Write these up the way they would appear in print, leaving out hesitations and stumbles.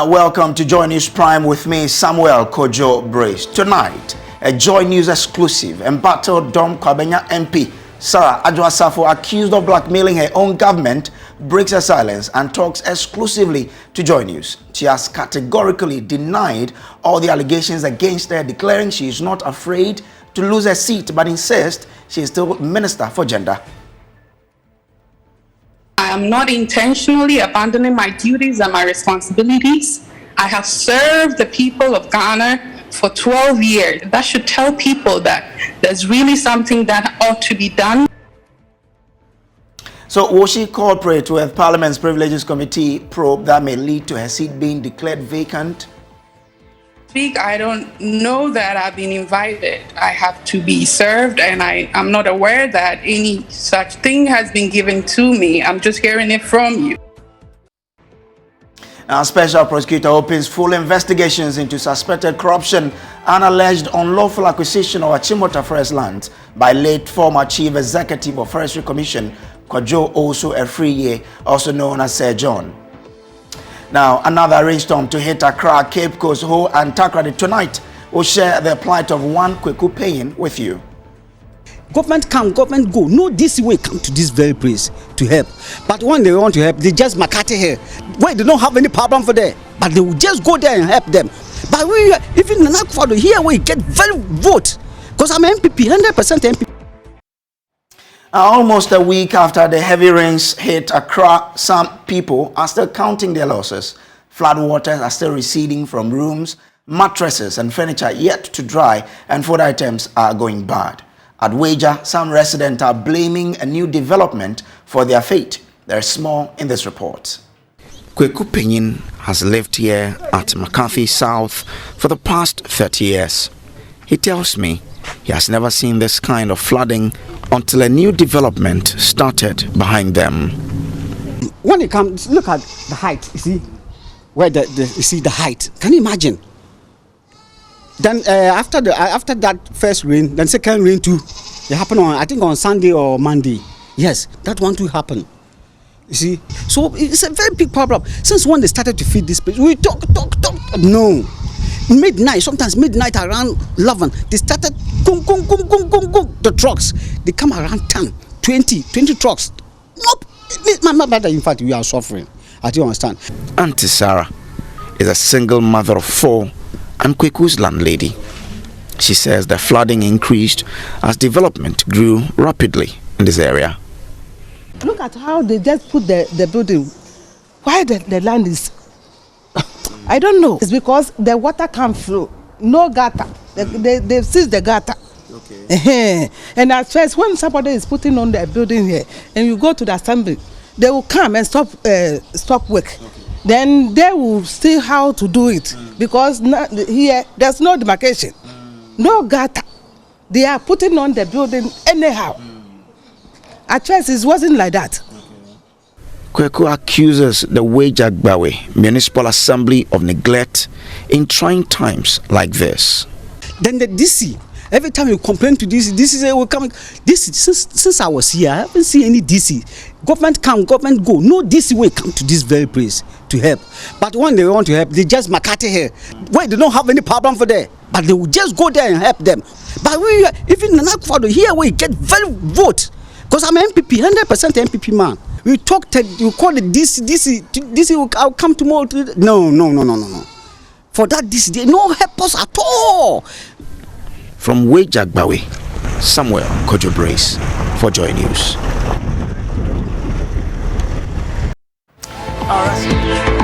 Welcome to Joy News Prime with me, Samuel Kojo Brace. Tonight, a Joy News exclusive. Embattled Dom Kwabenya MP Sarah Adjoasafo, accused of blackmailing her own government, breaks her silence and talks exclusively to Joy News. She has categorically denied all the allegations against her, declaring she is not afraid to lose her seat, but insists she is still Minister for Gender. I am not intentionally abandoning my duties and my responsibilities. I have served the people of Ghana for 12 years. That should tell people that there's really something that ought to be done. So will she cooperate with Parliament's Privileges Committee probe that may lead to her seat being declared vacant? I don't know that I've been invited. I have to be served, and I'm not aware that any such thing has been given to me. I'm just hearing it from you. Now, Special Prosecutor opens full investigations into suspected corruption and alleged unlawful acquisition of Achimota Forest land by late former Chief Executive of Forestry Commission, Kojo, also a free year, also known as Sir John. Now, another rainstorm to hit Accra, Cape Coast, Ho, and Takoradi tonight. We'll share the plight of one Kweku Payne with you. Government come, government go. No, this way come to this very place to help. But when they want to help, they just makate here. Where they don't have any problem for there, but they will just go there and help them. But we, even in Akfado, here we get very vote. Because I'm MPP, 100% MPP. Almost a week after the heavy rains hit Accra, some people are still counting their losses. Floodwaters are still receding from rooms, mattresses and furniture yet to dry, and food items are going bad. At Wager, some residents are blaming a new development for their fate. There is more in this report. Kweku Payne has lived here at McCarthy South for the past 30 years. He tells me he has never seen this kind of flooding until a new development started behind them. When it comes, look at the height, you see, where you see the height. Can you imagine? Then after that first rain, then second rain too, it happened on, I think on Sunday or Monday. Yes, that one too happened. You see, so it's a very big problem. Since when they started to feed this place, we talk. No. Midnight, sometimes midnight around 11, they started the trucks. They come around 10, 20 trucks. Nope. My mother, in fact, we are suffering. I don't understand. Auntie Sarah is a single mother of 4 and Kweku's landlady. She says the flooding increased as development grew rapidly in this area. Look at how they just put the building. Why the land is... I don't know. It's because the water can't flow. No gutter. They've seized the gutter. Okay. And at first, when somebody is putting on the building here, and you go to the assembly, they will come and stop work. Okay. Then they will see how to do it. Because here, there's no demarcation. No gutter. They are putting on the building anyhow. At first, it wasn't like that. Kweku accuses the Wejagbawe Municipal Assembly of neglect in trying times like this. Then the DC, every time you complain to DC will come. Since I was here, I haven't seen any DC. Government come, government go. No DC will come to this very place to help. But when they want to help, they just makate here. Where they don't have any problem for there, but they will just go there and help them. But we, even in Akfado, here we get very vote. Because I'm MPP, 100% MPP man. We talk, you call it DC will come tomorrow. No. For that DC, they no help us at all. From Wejagbawe, Samuel Kojo Brace for Joy News. All right.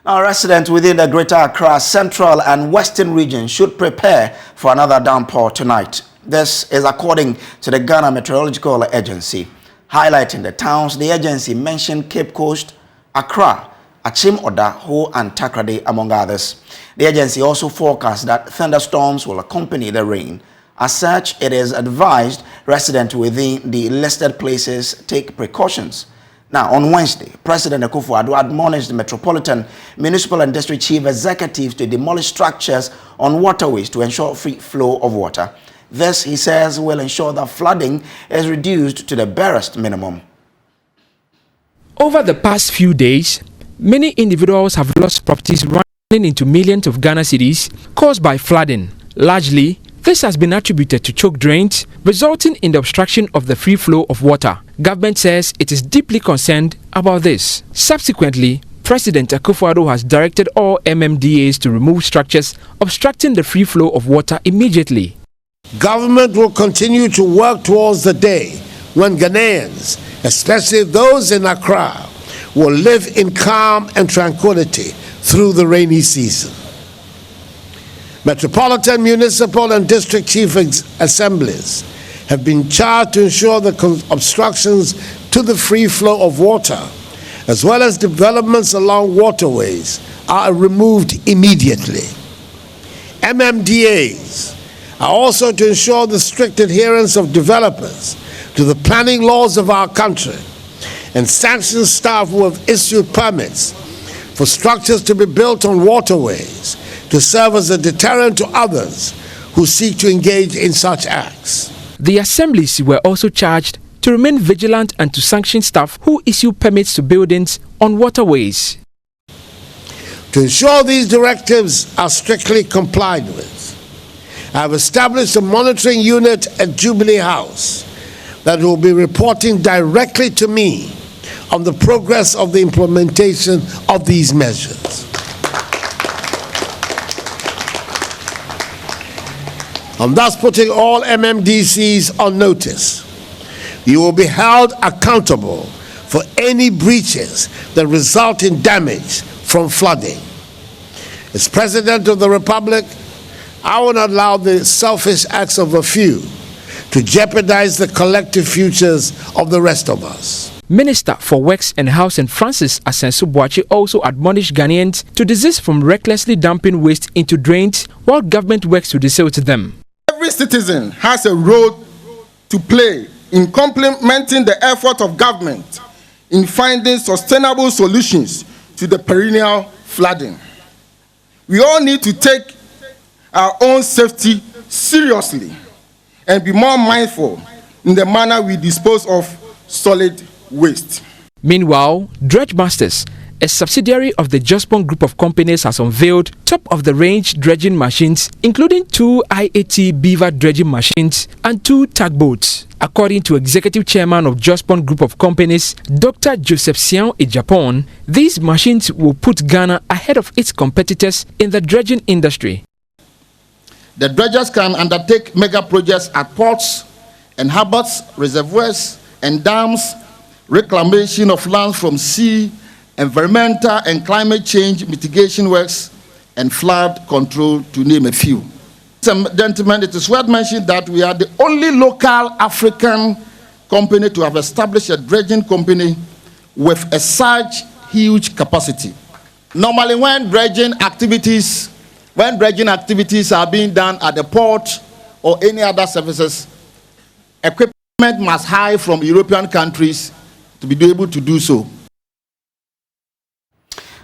Now, residents within the Greater Accra Central and Western region should prepare for another downpour tonight. This is according to the Ghana Meteorological Agency. Highlighting the towns, the agency mentioned Cape Coast, Accra, Achimota, Ho, and Takoradi, among others. The agency also forecasts that thunderstorms will accompany the rain. As such, it is advised residents within the listed places take precautions. Now, on Wednesday, President Akufo-Addo admonished the Metropolitan, Municipal and District Chief Executives to demolish structures on waterways to ensure free flow of water. This, he says, will ensure that flooding is reduced to the barest minimum. Over the past few days, many individuals have lost properties running into millions of Ghana cedis caused by flooding. Largely, this has been attributed to choke drains, resulting in the obstruction of the free flow of water. Government says it is deeply concerned about this. Subsequently, President Akufo-Addo has directed all MMDAs to remove structures obstructing the free flow of water immediately. Government will continue to work towards the day when Ghanaians, especially those in Accra, will live in calm and tranquility through the rainy season. Metropolitan, Municipal and District Chief Assemblies have been charged to ensure the obstructions to the free flow of water, as well as developments along waterways, are removed immediately. MMDAs are also to ensure the strict adherence of developers to the planning laws of our country and sanction staff who have issued permits for structures to be built on waterways to serve as a deterrent to others who seek to engage in such acts. The assemblies were also charged to remain vigilant and to sanction staff who issue permits to buildings on waterways. To ensure these directives are strictly complied with, I have established a monitoring unit at Jubilee House that will be reporting directly to me on the progress of the implementation of these measures. I'm thus putting all MMDCs on notice. You will be held accountable for any breaches that result in damage from flooding. As President of the Republic, I will not allow the selfish acts of a few to jeopardize the collective futures of the rest of us. Minister for Works and Housing Francis Asensu-Boakye also admonished Ghanaians to desist from recklessly dumping waste into drains while government works to desilt them. Every citizen has a role to play in complementing the effort of government in finding sustainable solutions to the perennial flooding. We all need to take our own safety seriously and be more mindful in the manner we dispose of solid waste. Meanwhile, Dredge Masters, a subsidiary of the Jospon Group of Companies, has unveiled top-of-the-range dredging machines, including 2 IAT beaver dredging machines and 2 tugboats. According to Executive Chairman of Jospon Group of Companies, Dr. Joseph Sian Ejapon, these machines will put Ghana ahead of its competitors in the dredging industry. The dredgers can undertake mega projects at ports and harbors, reservoirs and dams, reclamation of land from sea, environmental and climate change mitigation works, and flood control, to name a few. Gentlemen, it is worth mentioning that we are the only local African company to have established a dredging company with a such huge capacity. Normally, when dredging activities are being done at the port or any other services, equipment must hire from European countries to be able to do so.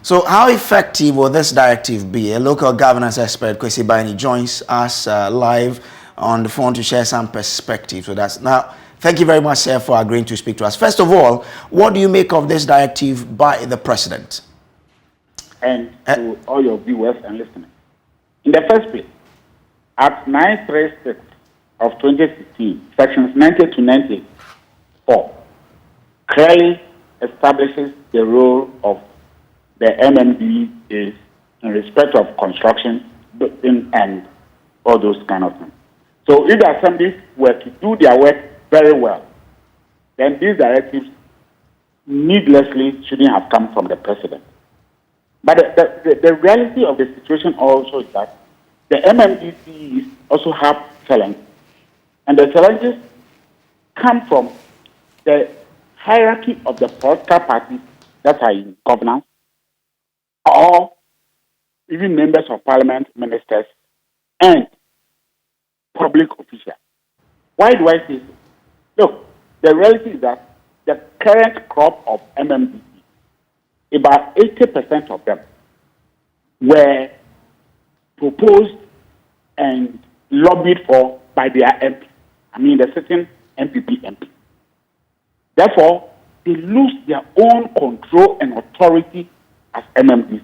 So how effective will this directive be? A local governance expert, Kwesi Baini, joins us live on the phone to share some perspective with us. Now, thank you very much, sir, for agreeing to speak to us. First of all, what do you make of this directive by the president? And to all your viewers and listeners. In the first place, Act 936 of 2016, sections 90 to 94, clearly establishes the role of the MMDAs in respect of construction, building, and all those kind of things. So if the assemblies were to do their work very well, then these directives needlessly shouldn't have come from the president. But the reality of the situation also is that the MMDCs also have challenges. And the challenges come from the hierarchy of the political parties that are in governance, or even members of parliament, ministers, and public officials. Why do I say so? Look, the reality is that the current crop of MMDC, about 80% of them were proposed and lobbied for by their MP. I mean, the sitting MPP MP. Therefore, they lose their own control and authority as MMDC.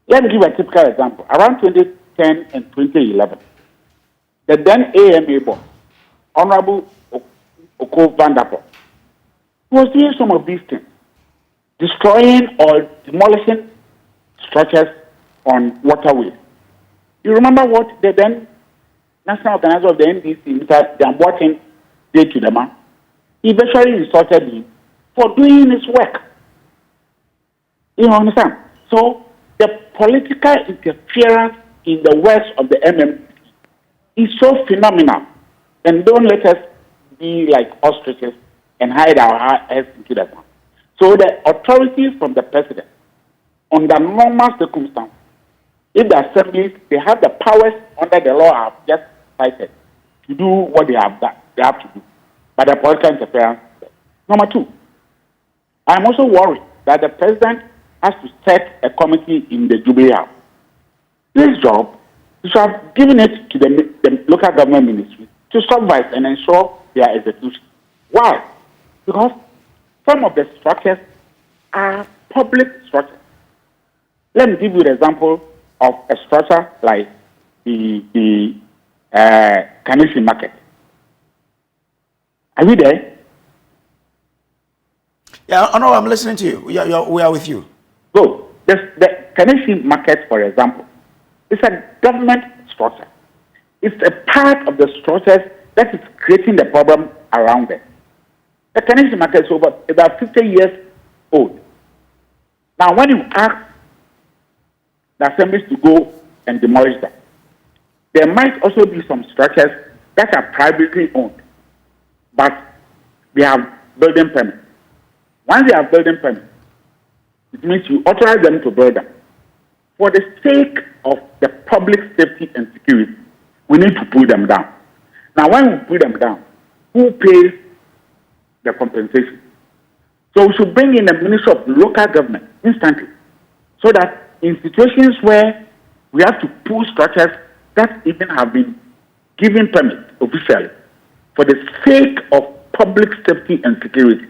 Let me give a typical example. Around 2010 and 2011, the then AMA boss, Honorable Oko Vanderpool, was doing some of these things, destroying or demolishing structures on waterways. You remember what the then national organizer of the NDC, Mr. Damboatin, did to the man? He eventually insulted him for doing his work. You understand? So the political interference in the works of the MMDC is so phenomenal. And don't let us be like ostriches and hide our heads into the sand. So the authority from the president, under normal circumstances, if the assemblies, they have the powers under the law I have just cited to do what they have to do. But the political interference. Number two, I'm also worried that the president has to set a committee in the Jubilee House. This job, you should have given it to the local government ministry to supervise and ensure their execution. Why? Because some of the structures are public structures. Let me give you an example of a structure like the Kaneshie Market. Are you there? Yeah, I know. I'm listening to you. We are with you. So, the Kaneshie Market, for example, is a government structure. It's a part of the structures that is creating the problem around it. The Kaneshie Market is about 50 years old. Now, when you ask the assemblies to go and demolish them, there might also be some structures that are privately owned, but they have building permits. Once they have building permits, it means you authorize them to build them. For the sake of the public safety and security, we need to pull them down. Now, when we pull them down, who pays the compensation? So we should bring in the Ministry of Local Government instantly, so that in situations where we have to pull structures that even have been given permit officially for the sake of public safety and security,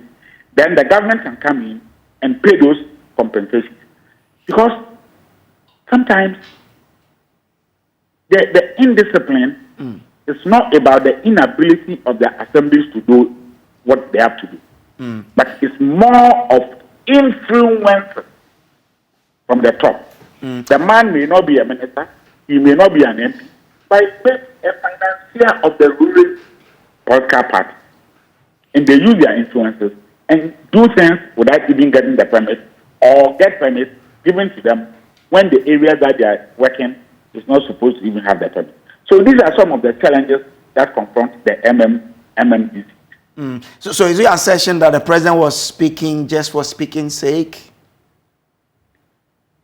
then the government can come in and pay those compensations. Because sometimes the indiscipline is not about the inability of the assemblies to do what they have to do, but it's more of influence from the top. The man may not be a minister, he may not be an MP, but he's a financier of the ruling political party. And they use their influences and do things without even getting the permit, or get permits given to them when the areas that they are working is not supposed to even have the permit. So these are some of the challenges that confront the MMDC. So is your assertion that the president was speaking just for speaking's sake?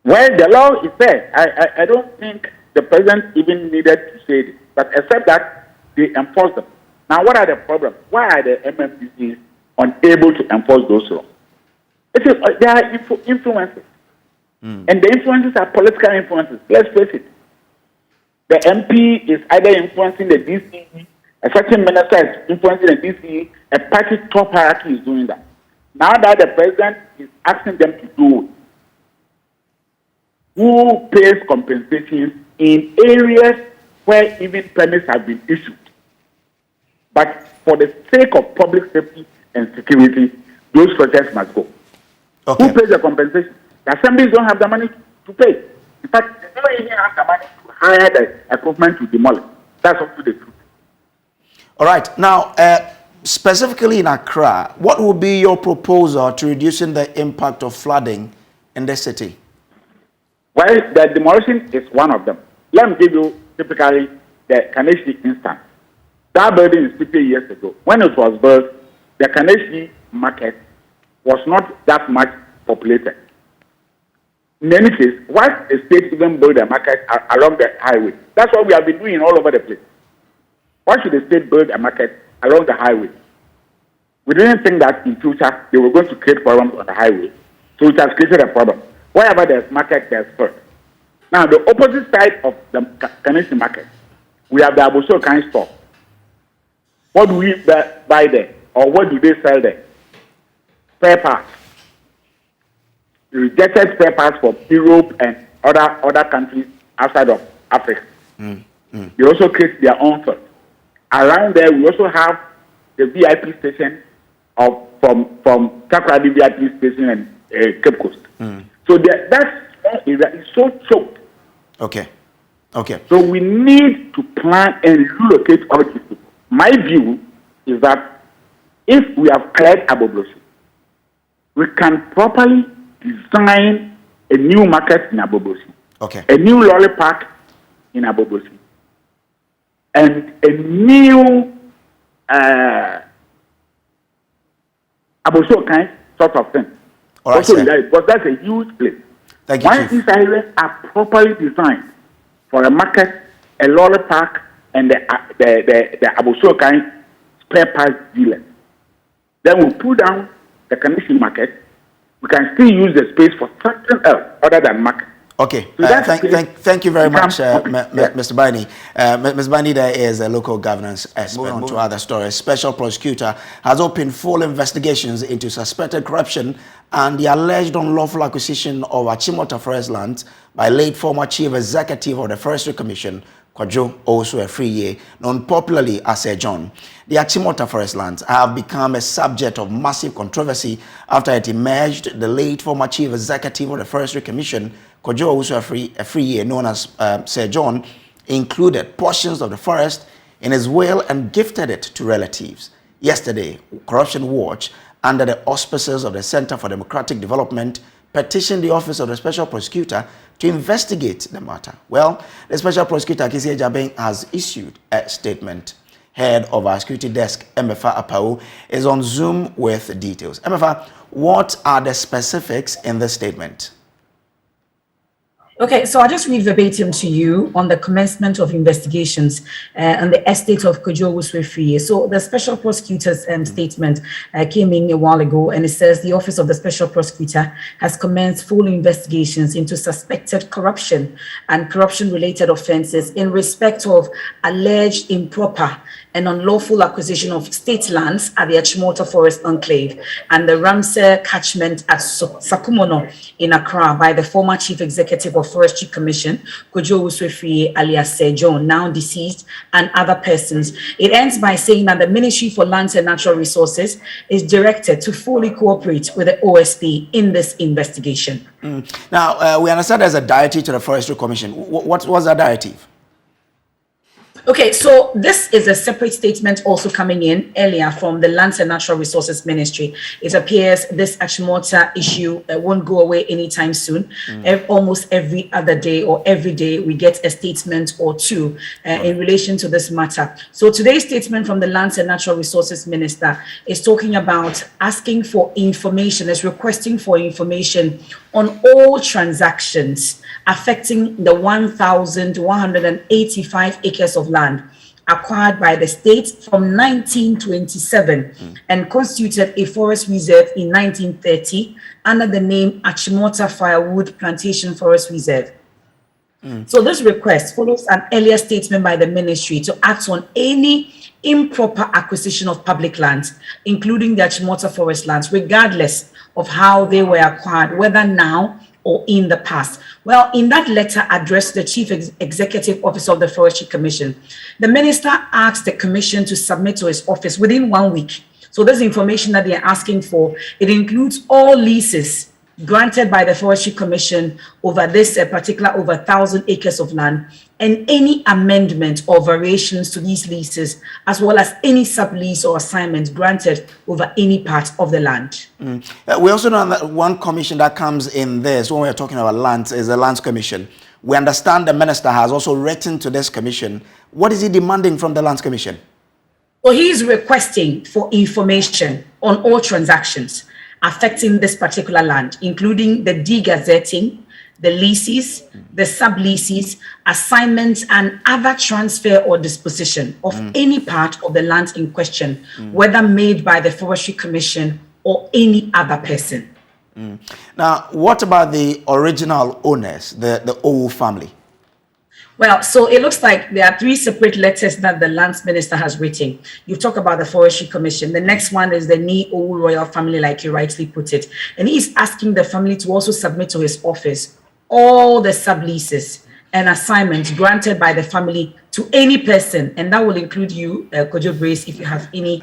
Well, the law is there. I don't think the president even needed to say this, but except that they enforce them. Now, what are the problems? Why are the MMDCs unable to enforce those laws? There are influences. And the influences are political influences. Let's face it. The MP is either influencing the DCE, a certain minister is influencing the DCE, a party top hierarchy is doing that. Now that the president is asking them to do it, who pays compensations in areas where even permits have been issued? But for the sake of public safety and security, those projects must go. Okay. Who pays the compensation? The assemblies don't have the money to pay. In fact, they don't even have the money to hire the equipment to demolish. That's up to the truth. All right. Now, specifically in Accra, what would be your proposal to reducing the impact of flooding in the city? Well, the demolition is one of them. Let me give you typically the Kaneshie instance. That building is 50 years ago. When it was built, the Kaneshie market was not that much populated. In any case, why the state even build a market along the highway? That's what we have been doing all over the place. Why should the state build a market along the highway? We didn't think that in future they were going to create problems on the highway. So it has created a problem. Wherever there's market, there's first. Now, the opposite side of the Kanesi market, we have the Aboso Kan store. What do we buy there? Or what do they sell there? Spare parts. Rejected spare parts for Europe and other countries outside of Africa. They also create their own first. Around there, we also have the VIP station from Takoradi VIP station and Cape Coast. So that area is so choked. Okay. So we need to plan and relocate all these people. My view is that if we have cleared Abobosi, we can properly design a new market in Abobosi. Okay. A new lorry park in Abobosi. And a new Aboso kind sort of thing. All right, also, sir. because that's a huge place. Thank you, Once Chief. these areas are properly designed for a market, a lorry park, and the Aboso kind spare parts dealers, then we'll pull down the Kanesi market. We can still use the space for something else other than market. Okay, So thank you very much, Okay. Mr. Bani. Ms. Bani there is a local governance expert. Moving on to other stories. Special Prosecutor has opened full investigations into suspected corruption and the alleged unlawful acquisition of Achimota forest land by late former Chief Executive of the Forestry Commission, Kojo, also a free year, known popularly as John. The Achimota forest lands have become a subject of massive controversy after it emerged the late former Chief Executive of the Forestry Commission, Kojo, also a free year, known as Sir John, included portions of the forest in his will and gifted it to relatives. Yesterday, Corruption Watch, under the auspices of the Center for Democratic Development, petitioned the Office of the Special Prosecutor to investigate the matter. Well, the Special Prosecutor, Kisi Ejabeng, has issued a statement. Head of our security desk, Emefa Apau, is on Zoom with details. Emefa, what are the specifics in this statement? Okay, so I'll just read verbatim to you on the commencement of investigations on the estate of Kojo Wuswefriye. So the special prosecutor's statement came in a while ago, and it says the Office of the Special Prosecutor has commenced full investigations into suspected corruption and corruption-related offences in respect of alleged improper and unlawful acquisition of state lands at the Achimota Forest Enclave and the Ramsey catchment at Sakumono in Accra by the former Chief Executive of Forestry Commission, Kojo Wuswefriye alias Sir John, now deceased, and other persons. It ends by saying that the Ministry for Lands and Natural Resources is directed to fully cooperate with the OSP in this investigation. Now, we understand there's a directive to the Forestry Commission. What's that directive? Okay, so this is a separate statement also coming in earlier from the Lands and Natural Resources Ministry. It appears this Achimota issue won't go away anytime soon. Almost every other day or every day we get a statement or two in relation to this matter. So today's statement from the Lands and Natural Resources Minister is talking about asking for information, is requesting for information on all transactions affecting the 1,185 acres of land acquired by the state from 1927 and constituted a forest reserve in 1930 under the name Achimota Firewood Plantation Forest Reserve. So this request follows an earlier statement by the ministry to act on any improper acquisition of public lands, including the Achimota forest lands, regardless of how they were acquired, whether now or in the past. Well, in that letter addressed to the Chief Executive Officer of the Forestry Commission, the minister asked the commission to submit to his office within 1 week. So this information that they are asking for, it includes all leases granted by the Forestry Commission over this particular over 1,000 acres of land, and any amendment or variations to these leases, as well as any sublease or assignment granted over any part of the land. We also know that one commission that comes in this, when we're talking about lands, is the Lands Commission. We understand the minister has also written to this commission. What is he demanding from the Lands Commission? Well, he is requesting for information on all transactions affecting this particular land, including the de-gazetting, the leases, the subleases, assignments, and other transfer or disposition of any part of the land in question, whether made by the Forestry Commission or any other person. Now, what about the original owners, the Owu family? Well, so it looks like there are 3 separate letters that the Lands Minister has written. You talk about the Forestry Commission. The next one is the Ni Owu royal family, like you rightly put it. And he's asking the family to also submit to his office all the subleases and assignments granted by the family to any person, and that will include you, Kojo Brace, if you have any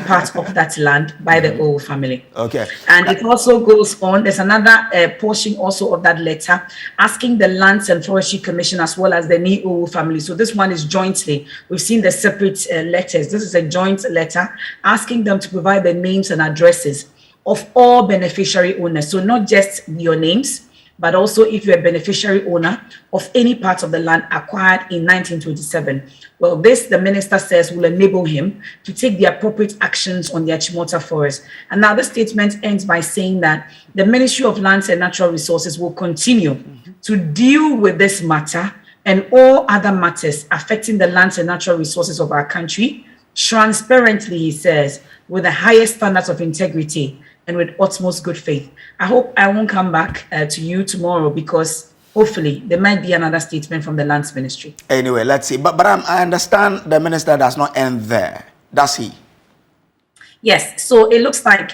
part of that land by the Owu family. Okay. And it also goes on. There's another portion also of that letter asking the Lands and Forestry Commission as well as the Ni Owu family. So this one is jointly. We've seen the separate letters. This is a joint letter asking them to provide the names and addresses of all beneficiary owners. So not just your names, but also if you're a beneficiary owner of any part of the land acquired in 1927. Well, this, the minister says, will enable him to take the appropriate actions on the Achimota forest. And now the statement ends by saying that the Ministry of Lands and Natural Resources will continue to deal with this matter and all other matters affecting the lands and natural resources of our country transparently, he says, with the highest standards of integrity and with utmost good faith. I hope I won't come back to you tomorrow, because hopefully there might be another statement from the Lands Ministry. Anyway, let's see. But I understand the minister does not end there, does he? Yes, so it looks like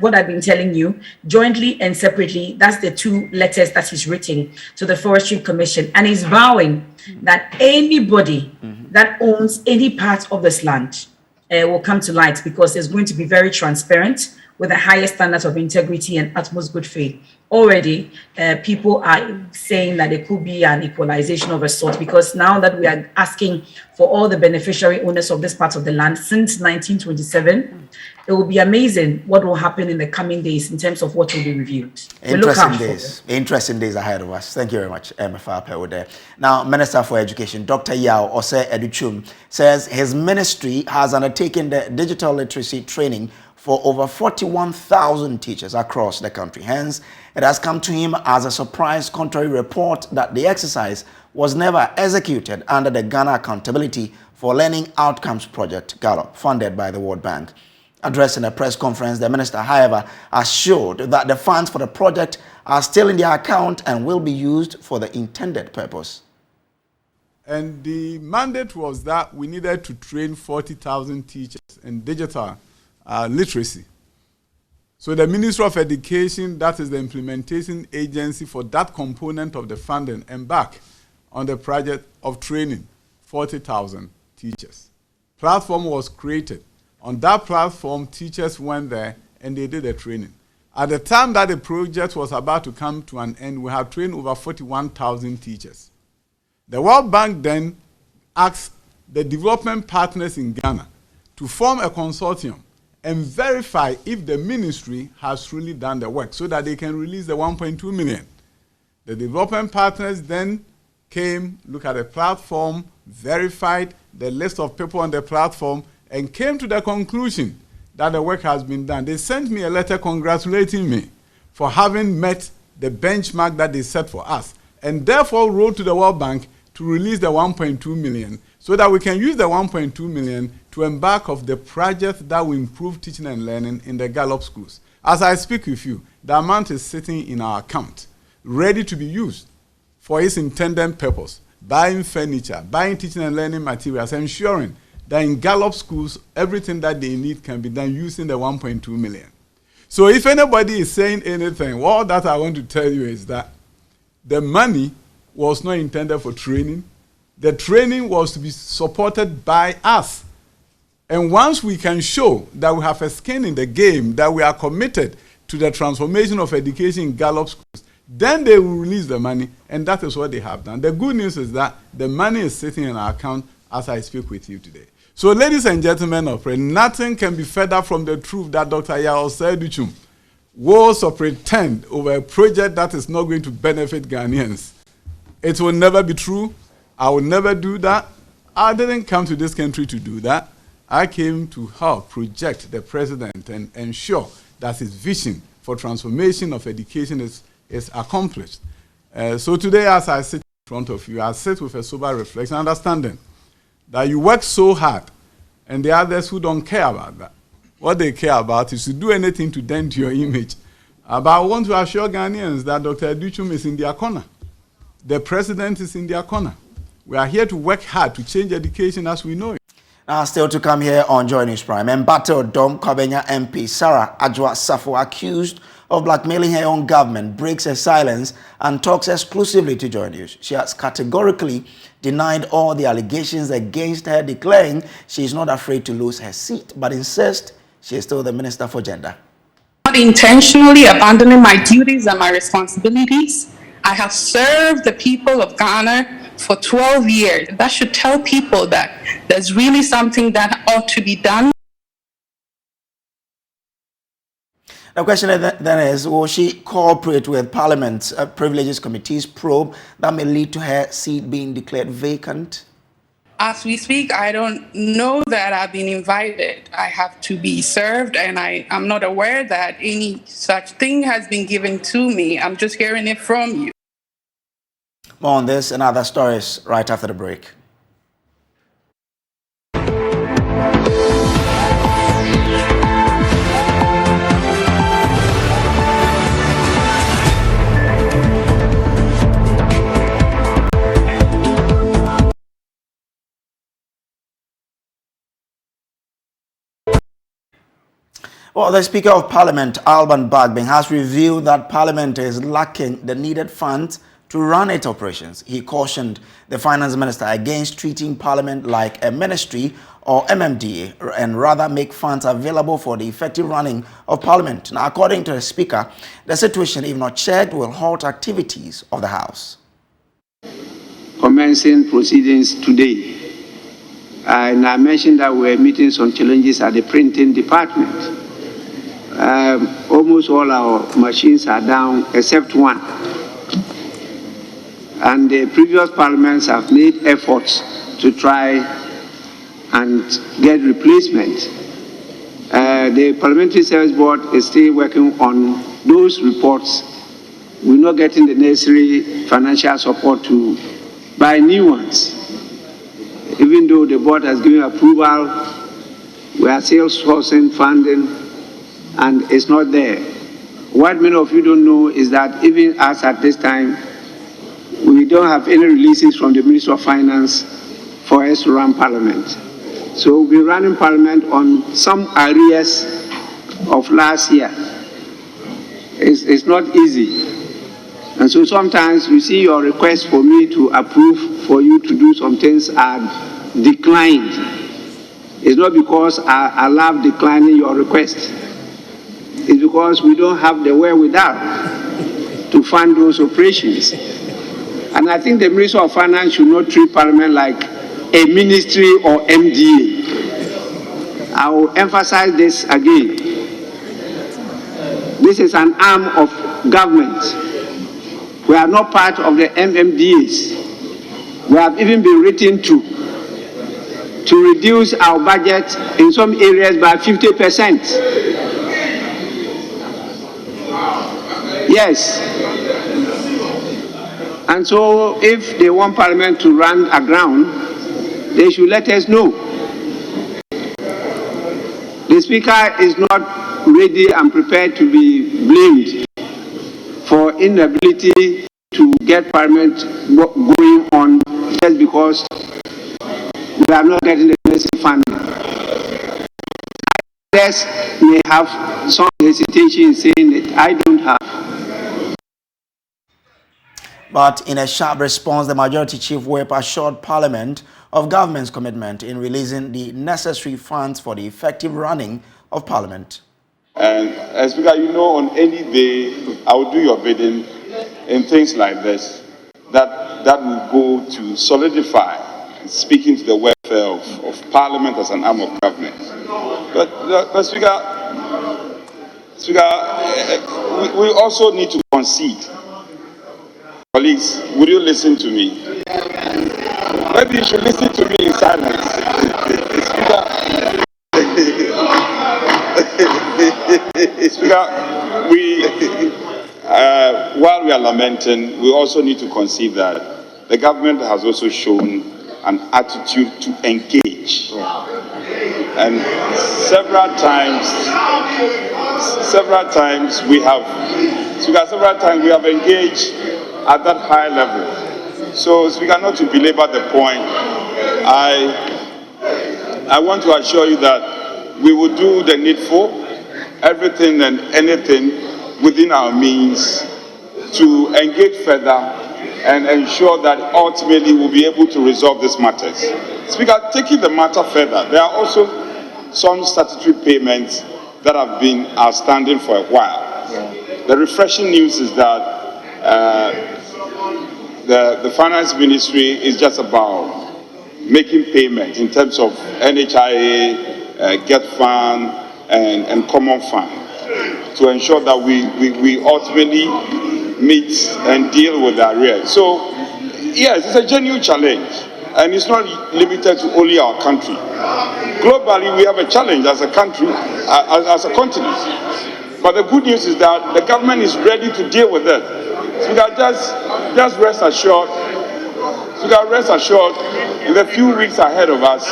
what I've been telling you, jointly and separately, that's the 2 letters that he's written to the Forestry Commission, and he's vowing that anybody that owns any part of this land will come to light, because it's going to be very transparent with the highest standards of integrity and utmost good faith. Already, people are saying that it could be an equalization of a sort, because now that we are asking for all the beneficiary owners of this part of the land since 1927, it will be amazing what will happen in the coming days in terms of what will be reviewed. Interesting days ahead of us. Thank you very much, MFR Pewode. Now, Minister for Education, Dr. Yao Ose Educhum, says his ministry has undertaken the digital literacy training for over 41,000 teachers across the country. Hence, it has come to him as a surprise contrary report that the exercise was never executed under the Ghana Accountability for Learning Outcomes Project, GALLOP, funded by the World Bank. Addressing a press conference, the minister, however, assured that the funds for the project are still in their account and will be used for the intended purpose. And the mandate was that we needed to train 40,000 teachers in digital literacy. So the Ministry of Education, that is the implementation agency for that component of the funding, embarked on the project of training 40,000 teachers. Platform was created. On that platform, teachers went there and they did the training. At the time that the project was about to come to an end, we have trained over 41,000 teachers. The World Bank then asked the development partners in Ghana to form a consortium and verify if the ministry has truly done the work so that they can release the 1.2 million. The development partners then came, looked at the platform, verified the list of people on the platform, and came to the conclusion that the work has been done. They sent me a letter congratulating me for having met the benchmark that they set for us, and therefore wrote to the World Bank to release the 1.2 million so that we can use the 1.2 million to embark of the project that will improve teaching and learning in the GALLOP schools. As I speak with you, the amount is sitting in our account, ready to be used for its intended purpose, buying furniture, buying teaching and learning materials, ensuring that in GALLOP schools, everything that they need can be done using the 1.2 million. So if anybody is saying anything, all that I want to tell you is that the money was not intended for training. The training was to be supported by us. And once we can show that we have a skin in the game, that we are committed to the transformation of education in GALLOP schools, then they will release the money, and that is what they have done. The good news is that the money is sitting in our account as I speak with you today. So, ladies and gentlemen of prayer, nothing can be further from the truth that Dr. Yao Seiduchum was or pretend over a project that is not going to benefit Ghanaians. It will never be true. I will never do that. I didn't come to this country to do that. I came to help project the president and ensure that his vision for transformation of education is accomplished. So today, as I sit in front of you, I sit with a sober reflection, understanding that you work so hard, and the others who don't care about that. What they care about is to do anything to dent your image. But I want to assure Ghanaians that Dr. Educhum is in their corner. The president is in their corner. We are here to work hard to change education as we know it. Now, still to come here on Joy News Prime. Embattled Dom Kwabenya MP Sarah Adjoa Safo, accused of blackmailing her own government, breaks her silence and talks exclusively to Joy News. She has categorically denied all the allegations against her, declaring she is not afraid to lose her seat, but insists she is still the Minister for Gender. Not intentionally abandoning my duties and my responsibilities. I have served the people of Ghana for 12 years. That should tell people that there's really something that ought to be done. The question then is, will she cooperate with Parliament's Privileges Committee's probe that may lead to her seat being declared vacant? As we speak, I don't know that I've been invited. I have to be served, and I am not aware that any such thing has been given to me. I'm just hearing it from you. More on this and other stories right after the break. Well, the Speaker of Parliament, Alban Bagbin, has revealed that Parliament is lacking the needed funds to run its operations. He cautioned the Finance Minister against treating Parliament like a ministry or MMDA and rather make funds available for the effective running of Parliament. Now, according to the Speaker, the situation, if not checked, will halt activities of the House. Commencing proceedings today. And I mentioned that we were meeting some challenges at the printing department. Almost all our machines are down except one. And the previous parliaments have made efforts to try and get replacement. The Parliamentary Service Board is still working on those reports. We're not getting the necessary financial support to buy new ones. Even though the board has given approval, we are still sourcing funding, and it's not there. What many of you don't know is that even us at this time, we don't have any releases from the Ministry of Finance for us to run Parliament. So we'll be running Parliament on some areas of last year. It's not easy. And so sometimes you see your request for me to approve for you to do some things are declined. It's not because I love declining your request. It's because we don't have the wherewithal to fund those operations. And I think the Minister of Finance should not treat Parliament like a ministry or MDA. I will emphasize this again. This is an arm of government. We are not part of the MMDAs. We have even been written to reduce our budget in some areas by 50%. Yes. And so if they want Parliament to run aground, they should let us know. The Speaker is not ready and prepared to be blamed for inability to get Parliament going on just because we are not getting the necessary funding. Others may have some hesitation in saying it. I don't have. But in a sharp response, the Majority Chief Whip assured Parliament of government's commitment in releasing the necessary funds for the effective running of Parliament. And Speaker, you know, on any day, I will do your bidding in things like this, that will go to solidify and speaking to the welfare of Parliament as an arm of government. But Speaker, we also need to concede. Colleagues, would you listen to me? Maybe you should listen to me in silence. Speaker, while we are lamenting, we also need to concede that the government has also shown an attitude to engage. And several times we have engaged at that high level. So, Speaker, not to belabor the point, I want to assure you that we will do the needful, everything and anything within our means to engage further and ensure that ultimately we'll be able to resolve these matters. Speaker, taking the matter further, there are also some statutory payments that have been outstanding for a while. The refreshing news is that the Finance Ministry is just about making payments in terms of NHIA, Get Fund, and Common Fund to ensure that we ultimately meet and deal with the arrears. So, yes, it's a genuine challenge, and it's not limited to only our country. Globally, we have a challenge as a country, as a continent. But the good news is that the government is ready to deal with it. So we can just rest assured. So we can rest assured in the few weeks ahead of us,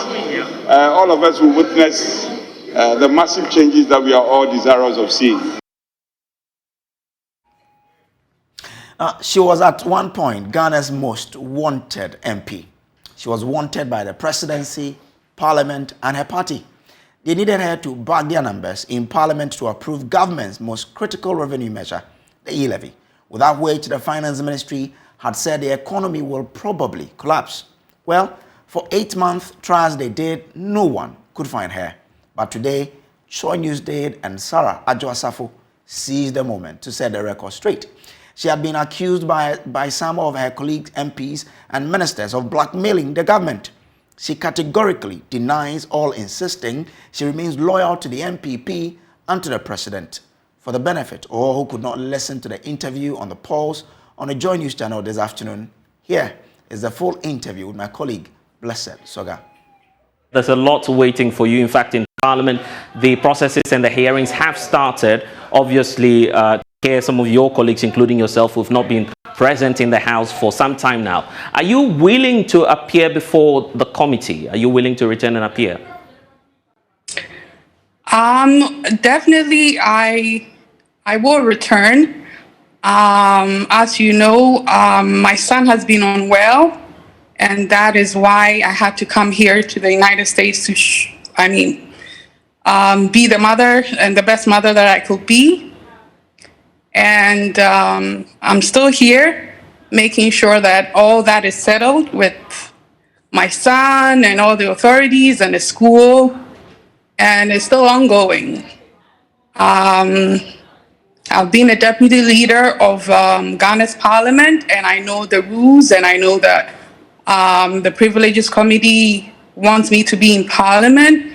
all of us will witness the massive changes that we are all desirous of seeing. She was at one point Ghana's most wanted MP. She was wanted by the presidency, parliament, and her party. They needed her to back their numbers in parliament to approve government's most critical revenue measure, the e-levy, without which the finance ministry had said the economy will probably collapse. Well, for 8 months, try as they did, no one could find her. But today, Choy Newsday and Sarah Adjo-Asafo seized the moment to set the record straight. She had been accused by some of her colleagues, MPs, and ministers of blackmailing the government. She categorically denies all, insisting she remains loyal to the MPP and to the president. For the benefit of all who could not listen to the interview on the Pulse on the Joy News channel this afternoon, here is the full interview with my colleague, Blessed Soga. There's a lot waiting for you. In fact, in Parliament, the processes and the hearings have started. Obviously, here some of your colleagues, including yourself, who've not been present in the House for some time now. Are you willing to appear before the committee? Are you willing to return and appear? Definitely, I will return. As you know, my son has been unwell, and that is why I had to come here to the United States to, be the mother and the best mother that I could be. And I'm still here, making sure that all that is settled with my son and all the authorities and the school, and it's still ongoing. I've been a deputy leader of Ghana's parliament, and I know the rules, and I know that the Privileges Committee wants me to be in parliament,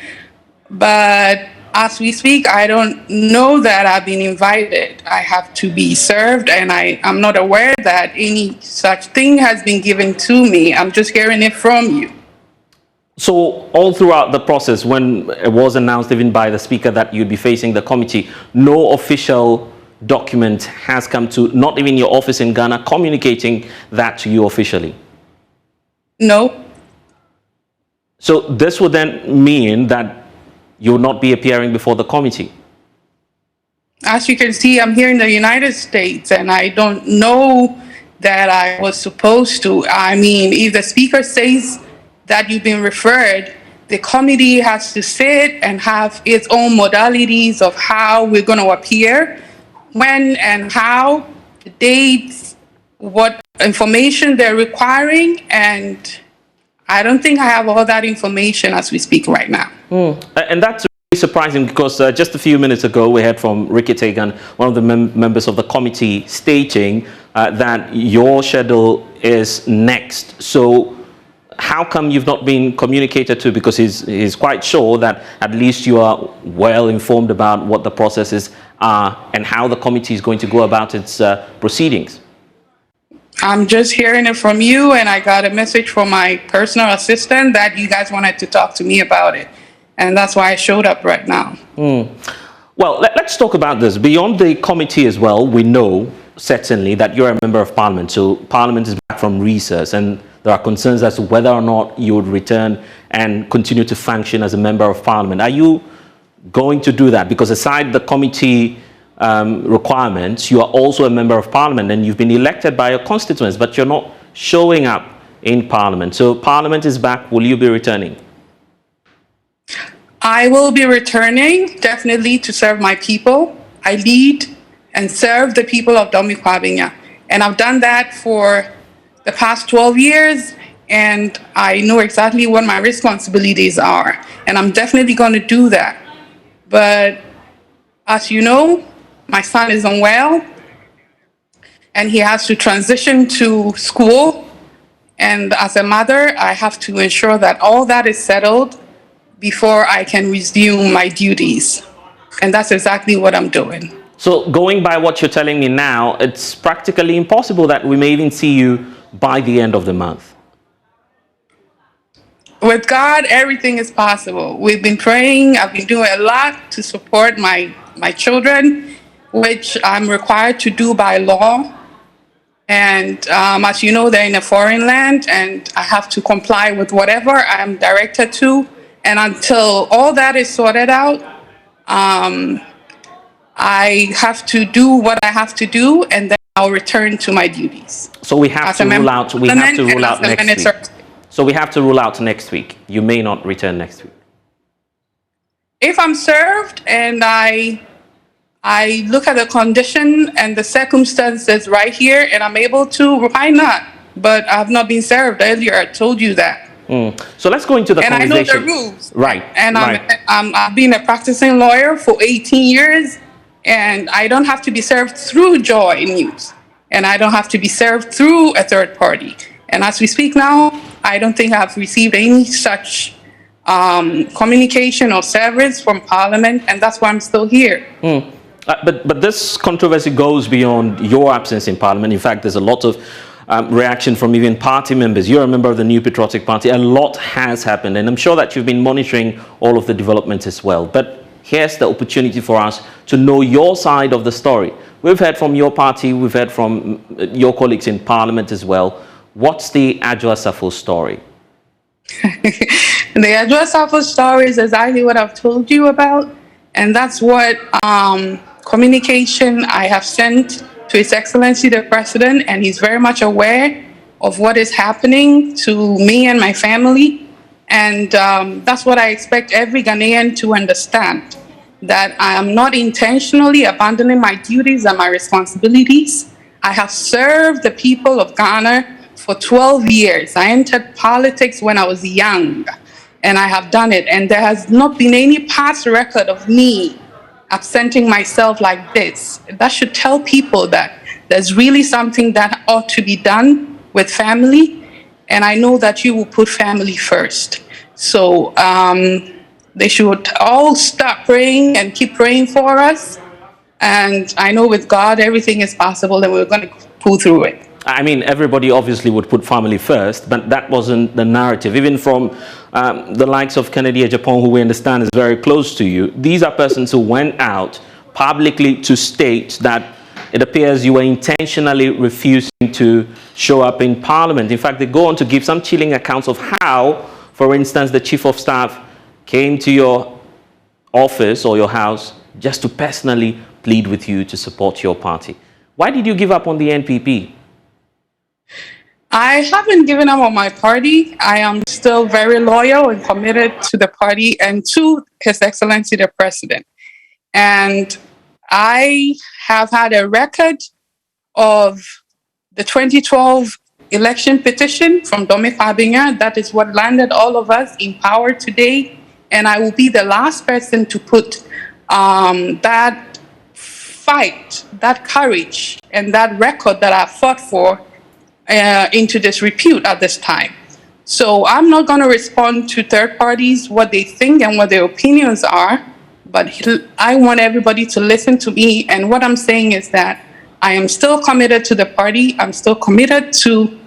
but as we speak, I don't know that I've been invited. I have to be served, and I'm not aware that any such thing has been given to me. I'm just hearing it from you. So all throughout the process, when it was announced even by the Speaker that you'd be facing the committee, no official document has come to, not even your office in Ghana, communicating that to you officially? No. So this would then mean that you will not be appearing before the committee? As you can see, I'm here in the United States, and I don't know that I was supposed to. I mean, if the Speaker says that you've been referred, the committee has to sit and have its own modalities of how we're going to appear, when and how, the dates, what information they're requiring, and I don't think I have all that information as we speak right now. And that's really surprising, because just a few minutes ago we heard from Ricky Tegan, one of the members of the committee, stating that your schedule is next. So how come you've not been communicated to? Because he's quite sure that at least you are well informed about what the processes are and how the committee is going to go about its proceedings. I'm just hearing it from you, and I got a message from my personal assistant that you guys wanted to talk to me about it. And that's why I showed up right now. Well, let's talk about this. Beyond the committee as well, we know certainly that you're a member of parliament, so parliament is back from recess, and there are concerns as to whether or not you would return and continue to function as a member of parliament. Are you going to do that? Because aside the committee requirements, you are also a member of parliament and you've been elected by your constituents, but you're not showing up in parliament. So parliament is back. Will you be returning? I will be returning, definitely, to serve my people. I lead and serve the people of Domikwabenya. And I've done that for the past 12 years, and I know exactly what my responsibilities are. And I'm definitely going to do that. But as you know, my son is unwell, and he has to transition to school. And as a mother, I have to ensure that all that is settled before I can resume my duties. And that's exactly what I'm doing. So going by what you're telling me now, it's practically impossible that we may even see you by the end of the month. With God, everything is possible. We've been praying. I've been doing a lot to support my children, which I'm required to do by law. And as you know, they're in a foreign land, and I have to comply with whatever I'm directed to. And until all that is sorted out, I have to do what I have to do, and then I'll return to my duties. So we have to rule out. We have to rule out next week. So we have to rule out next week. You may not return next week. If I'm served and I look at the condition and the circumstances right here, and I'm able to, why not? But I've not been served earlier. I told you that. So let's go into the conversation. And I know the rules. Right. And I've been a practicing lawyer for 18 years, and I don't have to be served through Joy News, and I don't have to be served through a third party. And as we speak now, I don't think I've received any such communication or service from Parliament, and that's why I'm still here. But this controversy goes beyond your absence in Parliament. In fact, there's a lot of reaction from even party members. You're a member of the new Patriotic Party. A lot has happened, and I'm sure that you've been monitoring all of the developments as well. But here's the opportunity for us to know your side of the story. We've heard from your party, we've heard from your colleagues in Parliament as well. What's the Adwoa Safo story? The Adwoa Safo story is exactly what I've told you about, and that's what communication I have sent to His Excellency the President, and he's very much aware of what is happening to me and my family. And that's what I expect every Ghanaian to understand, that I am not intentionally abandoning my duties and my responsibilities. I have served the people of Ghana for 12 years. I entered politics when I was young, and I have done it. And there has not been any past record of me absenting myself like this. That should tell people that there's really something that ought to be done with family, and I know that you will put family first. So they should all start praying and keep praying for us, and I know with God everything is possible, and we're going to pull through it. I mean, everybody obviously would put family first, but that wasn't the narrative. Even from the likes of Kennedy Japan, who we understand is very close to you, these are persons who went out publicly to state that it appears you were intentionally refusing to show up in Parliament. In fact, they go on to give some chilling accounts of how, for instance, the Chief of Staff came to your office or your house just to personally plead with you to support your party. Why did you give up on the NPP? I haven't given up on my party. I am still very loyal and committed to the party and to His Excellency the President. And I have had a record of the 2012 election petition from Domikwabenya. That is what landed all of us in power today. And I will be the last person to put that fight, that courage, and that record that I fought for into disrepute at this time. So I'm not going to respond to third parties, what they think and what their opinions are, but I want everybody to listen to me. And what I'm saying is that I am still committed to the party. I'm still committed to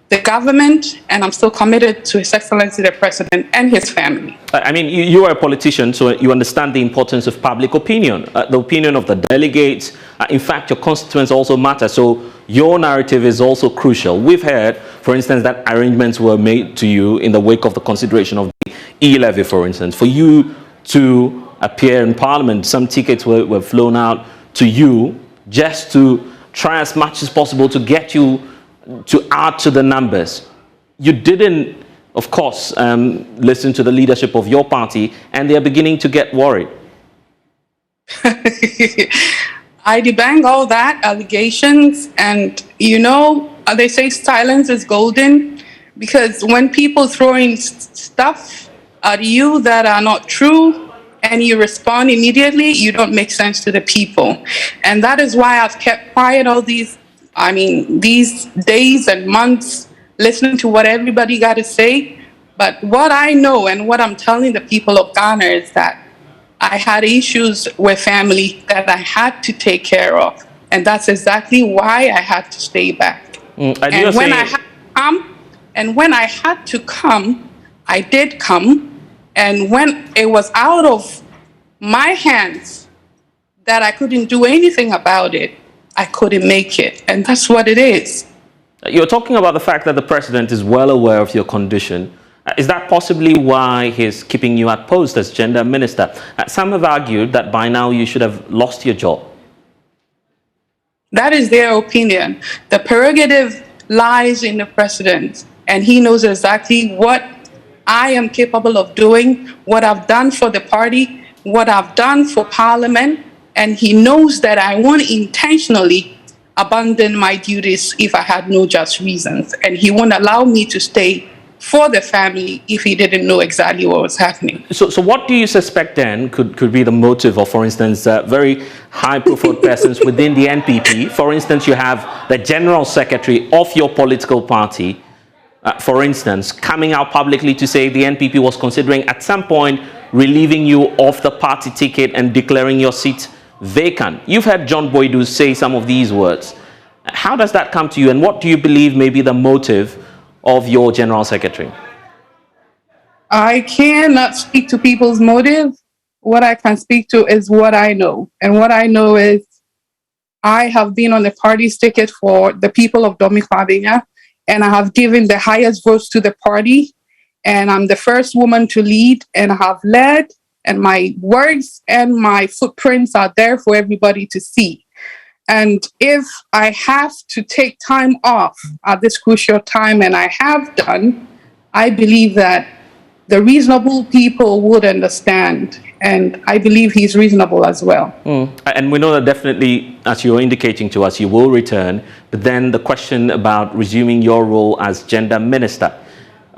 the government, and I'm still committed to His Excellency the President and his family. I mean, you are a politician, so you understand the importance of public opinion, the opinion of the delegates. In fact, your constituents also matter, so your narrative is also crucial. We've heard, for instance, that arrangements were made to you in the wake of the consideration of the e-levy, for instance, for you to appear in Parliament. Some tickets were flown out to you just to try as much as possible to get you to add to the numbers. You didn't, of course, listen to the leadership of your party, and they're beginning to get worried. I debunk all that allegations, and they say silence is golden, because when people throwing stuff at you that are not true and you respond immediately, you don't make sense to the people. And that is why I've kept quiet all these days and months, listening to what everybody got to say. But what I know and what I'm telling the people of Ghana is that I had issues with family that I had to take care of. And that's exactly why I had to stay back. And when I had to come, I did come. And when it was out of my hands that I couldn't do anything about it, I couldn't make it. And that's what it is. You're talking about the fact that the president is well aware of your condition. Is that possibly why he's keeping you at post as gender minister? Some have argued that by now you should have lost your job. That is their opinion. The prerogative lies in the president, and he knows exactly what I am capable of doing, what I've done for the party, what I've done for Parliament, and he knows that I won't intentionally abandon my duties if I had no just reasons, and he won't allow me to stay for the family if he didn't know exactly what was happening. So what do you suspect then could be the motive of, for instance, very high-profile persons within the NPP? For instance, you have the general secretary of your political party, for instance, coming out publicly to say the NPP was considering at some point relieving you of the party ticket and declaring your seat vacant. You've heard John Boydu say some of these words. How does that come to you, and what do you believe may be the motive of your general secretary? I cannot speak to people's motive. What I can speak to is what I know. And what I know is I have been on the party's ticket for the people of Domikwabenya, and I have given the highest votes to the party. And I'm the first woman to lead, and I have led, and my words and my footprints are there for everybody to see. And if I have to take time off at this crucial time, and I have done, I believe that the reasonable people would understand. And I believe he's reasonable as well. And we know that definitely, as you're indicating to us, you will return. But then the question about resuming your role as gender minister.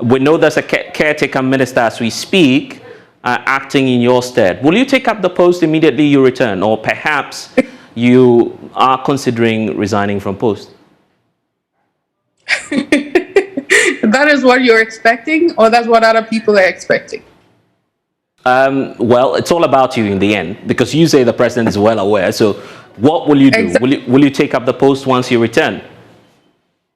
We know there's a caretaker minister as we speak, acting in your stead. Will you take up the post immediately you return? Or perhaps you are considering resigning from post? That is what you're expecting, or that's what other people are expecting? Well, it's all about you in the end, because you say the president is well aware. So what will you do? Exactly. Will you take up the post once you return?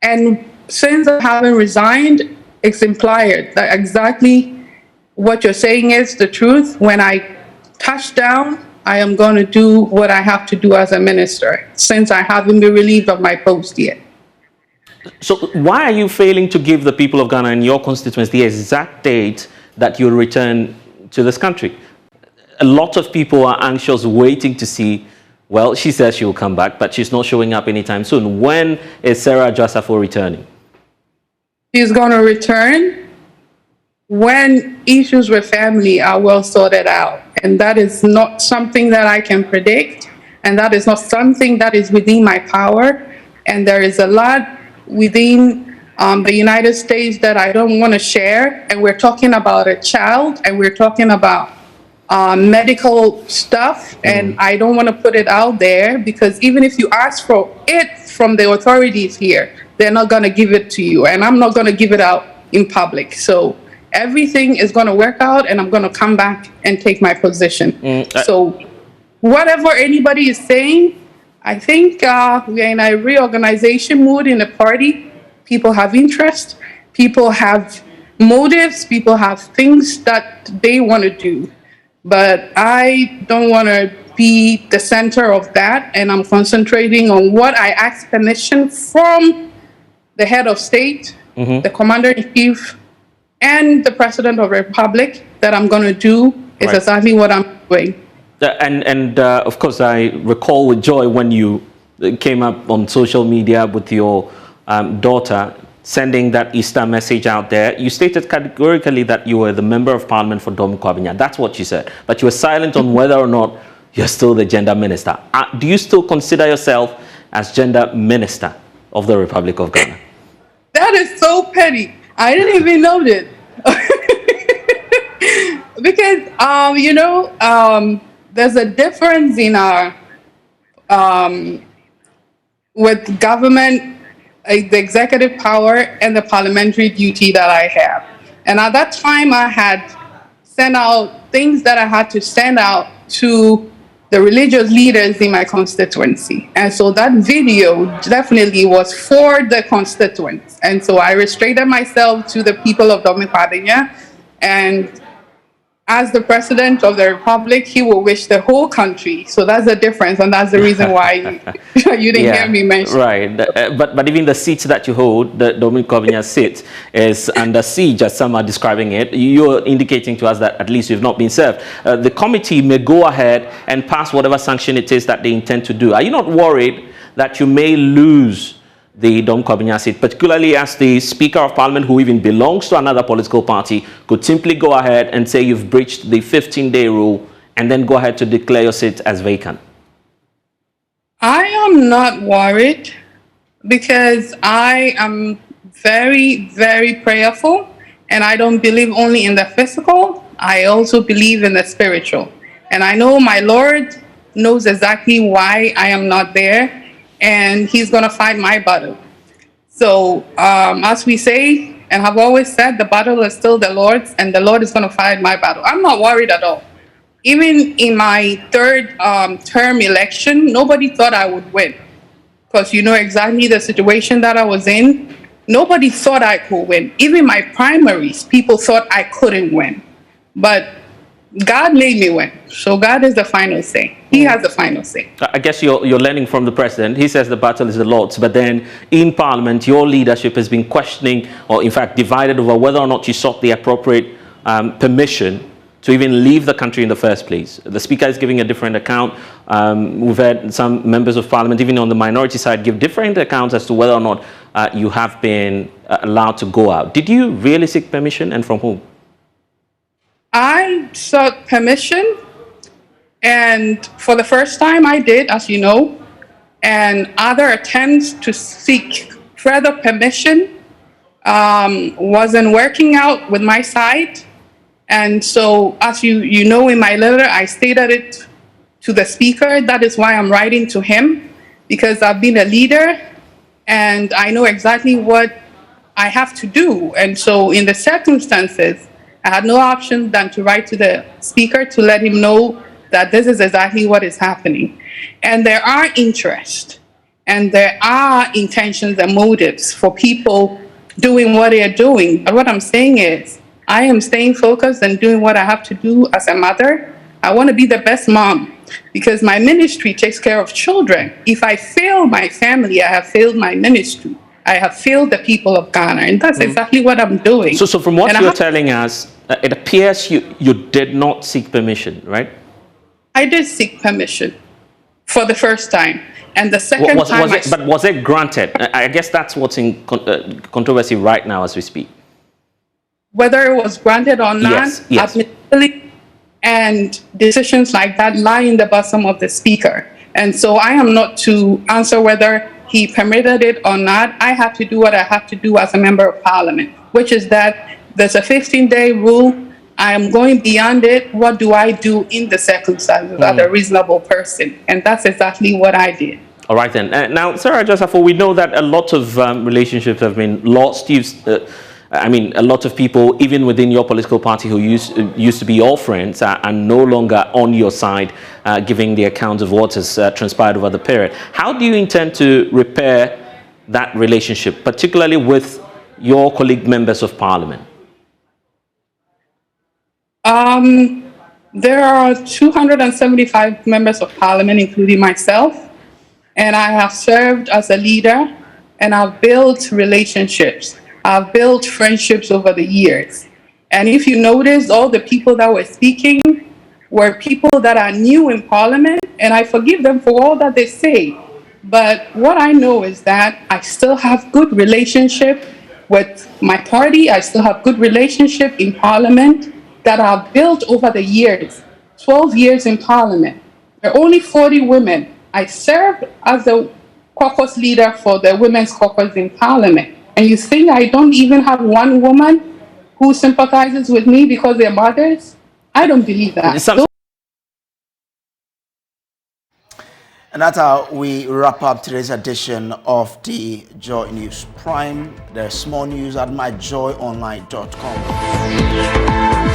And since I haven't resigned, it's implied that exactly what you're saying is the truth. When I touch down, I am going to do what I have to do as a minister, since I haven't been relieved of my post yet. So why are you failing to give the people of Ghana and your constituents the exact date that you'll return to this country? A lot of people are anxious, waiting to see, well, she says she'll come back, but she's not showing up anytime soon. When is Sarah Jossafo returning? She's going to return when issues with family are well sorted out. And that is not something that I can predict. And that is not something that is within my power. And there is a lot within the United States that I don't want to share. And we're talking about a child, and we're talking about medical stuff. And I don't want to put it out there, because even if you ask for it from the authorities here, they're not going to give it to you. And I'm not going to give it out in public. So everything is going to work out, and I'm going to come back and take my position. So whatever anybody is saying, I think we are in a reorganization mood in the party, People have interest. People have motives. People have things that they want to do. But I don't want to be the center of that, and I'm concentrating on what I asked permission from the head of state, the commander-in-chief, and the president of the republic that I'm going to do is exactly what I'm doing. And of course, I recall with joy when you came up on social media with your daughter, sending that Easter message out there. You stated categorically that you were the member of parliament for Dom Kwabinya. That's what you said. But you were silent on whether or not you're still the gender minister. Do you still consider yourself as gender minister of the Republic of Ghana? That is so petty. I didn't even know that. Because, you know, there's a difference in our, with government, the executive power and the parliamentary duty that I have. And at that time, I had sent out things that I had to send out to the religious leaders in my constituency. And so that video definitely was for the constituents. And so I restricted myself to the people of Dominicana. And as the president of the republic, he will wish the whole country. So that's the difference, and that's the reason why you didn't hear me mention. Right, but even the seat that you hold, the Dominic Kobinya seat, is under siege, as some are describing it. You're indicating to us that at least you've not been served. The committee may go ahead and pass whatever sanction it is that they intend to do. Are you not worried that you may lose the Dom Kwabinya seat, particularly as the Speaker of Parliament, who even belongs to another political party, could simply go ahead and say you've breached the 15-day rule and then go ahead to declare your seat as vacant? I am not worried because I am very, very prayerful, and I don't believe only in the physical, I also believe in the spiritual. And I know my Lord knows exactly why I am not there, and he's going to fight my battle. So as we say, and have always said, the battle is still the Lord's, and the Lord is going to fight my battle. I'm not worried at all. Even in my third term election, nobody thought I would win, because you know exactly the situation that I was in. Nobody thought I could win. Even my primaries, people thought I couldn't win. But God made me win. So God is the final say. He has the final say. I guess you're learning from the president. He says the battle is the Lord's. But then in Parliament, your leadership has been questioning, or in fact divided over whether or not you sought the appropriate permission to even leave the country in the first place. The Speaker is giving a different account. We've had some members of Parliament, even on the minority side, give different accounts as to whether or not you have been allowed to go out. Did you really seek permission, and from whom? I sought permission, and for the first time I did, as you know, and other attempts to seek further permission wasn't working out with my side. And so, as you know, in my letter, I stated it to the Speaker. That is why I'm writing to him, because I've been a leader and I know exactly what I have to do. And so in the circumstances, I had no option than to write to the Speaker to let him know that this is exactly what is happening. And there are interests, and there are intentions and motives for people doing what they're doing. But what I'm saying is, I am staying focused and doing what I have to do as a mother. I want to be the best mom, because my ministry takes care of children. If I fail my family, I have failed my ministry. I have failed the people of Ghana, and that's exactly what I'm doing. So from what you're telling us, it appears you did not seek permission, right? I did seek permission for the first time. And the second time... But was it granted? I guess that's what's in controversy right now as we speak. Whether it was granted or not, yes. And decisions like that lie in the bosom of the Speaker. And so I am not to answer whether he permitted it or not. I have to do what I have to do as a member of Parliament, which is that there's a 15-day rule. I am going beyond it. What do I do in the circumstances as a reasonable person? And that's exactly what I did. All right then. Now, Sarah Joseph, we know that a lot of relationships have been lost. A lot of people, even within your political party, who used to be your friends, are no longer on your side, giving the account of what has transpired over the period. How do you intend to repair that relationship, particularly with your colleague members of parliament? There are 275 members of parliament, including myself, and I have served as a leader, and I've built relationships. I've built friendships over the years. And if you notice, all the people that were speaking were people that are new in parliament, and I forgive them for all that they say. But what I know is that I still have good relationship with my party. I still have good relationship in parliament that I've built over the years. 12 years in parliament. There are only 40 women. I served as the caucus leader for the women's caucus in parliament. And you think I don't even have one woman who sympathizes with me because they're mothers? I don't believe that. And that's how we wrap up today's edition of the Joy News Prime. There's more news at myjoyonline.com.